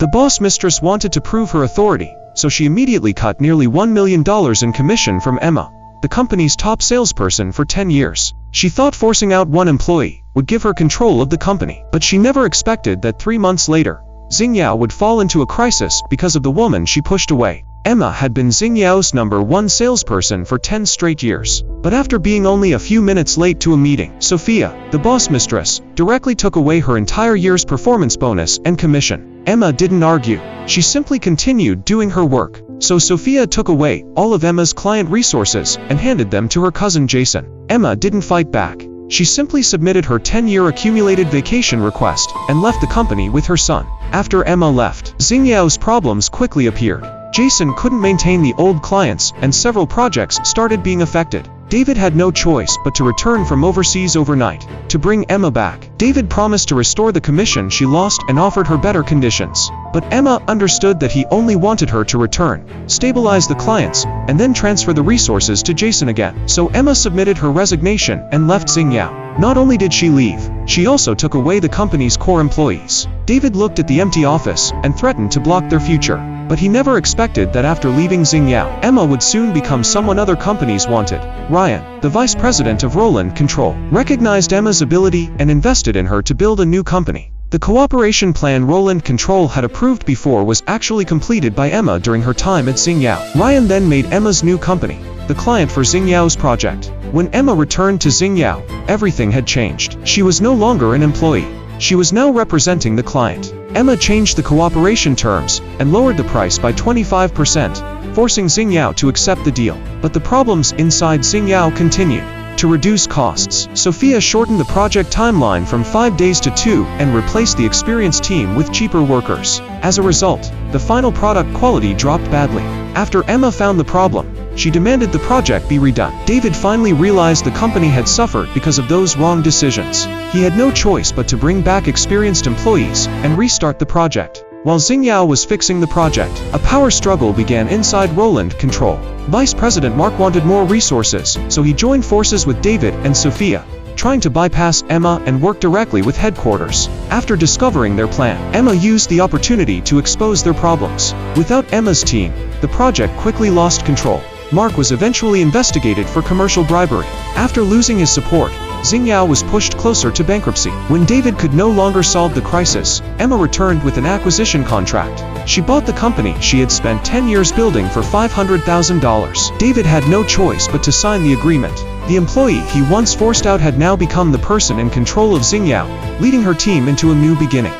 The boss mistress wanted to prove her authority, so she immediately cut nearly $1 million in commission from Emma, the company's top salesperson for 10 years. She thought forcing out one employee would give her control of the company, but she never expected that 3 months later, Xingyao would fall into a crisis because of the woman she pushed away. Emma had been Xingyao's #1 salesperson for 10 straight years. But after being only a few minutes late to a meeting, Sophia, the boss mistress, directly took away her entire year's performance bonus and commission. Emma didn't argue. She simply continued doing her work. So Sophia took away all of Emma's client resources and handed them to her cousin Jason. Emma didn't fight back. She simply submitted her 10-year accumulated vacation request and left the company with her son. After Emma left, Xingyao's problems quickly appeared. Jason couldn't maintain the old clients and several projects started being affected. David had no choice but to return from overseas overnight to bring Emma back. David promised to restore the commission she lost and offered her better conditions. But Emma understood that he only wanted her to return, stabilize the clients, and then transfer the resources to Jason again. So Emma submitted her resignation and left Xingyao. Not only did she leave, she also took away the company's core employees. David looked at the empty office and threatened to block their future. But he never expected that after leaving Xingyao, Emma would soon become someone other companies wanted. Ryan, the vice president of Roland Control, recognized Emma's ability and invested in her to build a new company. The cooperation plan Roland Control had approved before was actually completed by Emma during her time at Xingyao. Ryan then made Emma's new company the client for Xingyao's project. When Emma returned to Xingyao, everything had changed. She was no longer an employee. She was now representing the client. Emma changed the cooperation terms and lowered the price by 25%, forcing Xingyao to accept the deal. But the problems inside Xingyao continued. To reduce costs, Sophia shortened the project timeline from 5 days to 2 and replaced the experienced team with cheaper workers. As a result, the final product quality dropped badly. After Emma found the problem, she demanded the project be redone. David finally realized the company had suffered because of those wrong decisions. He had no choice but to bring back experienced employees and restart the project. While Xingyao was fixing the project, a power struggle began inside Roland Control. Vice President Mark wanted more resources, so he joined forces with David and Sophia, trying to bypass Emma and work directly with headquarters. After discovering their plan, Emma used the opportunity to expose their problems. Without Emma's team, the project quickly lost control. Mark was eventually investigated for commercial bribery. After losing his support, Xingyao was pushed closer to bankruptcy. When David could no longer solve the crisis, Emma returned with an acquisition contract. She bought the company she had spent 10 years building for $500,000. David had no choice but to sign the agreement. The employee he once forced out had now become the person in control of Xingyao, leading her team into a new beginning.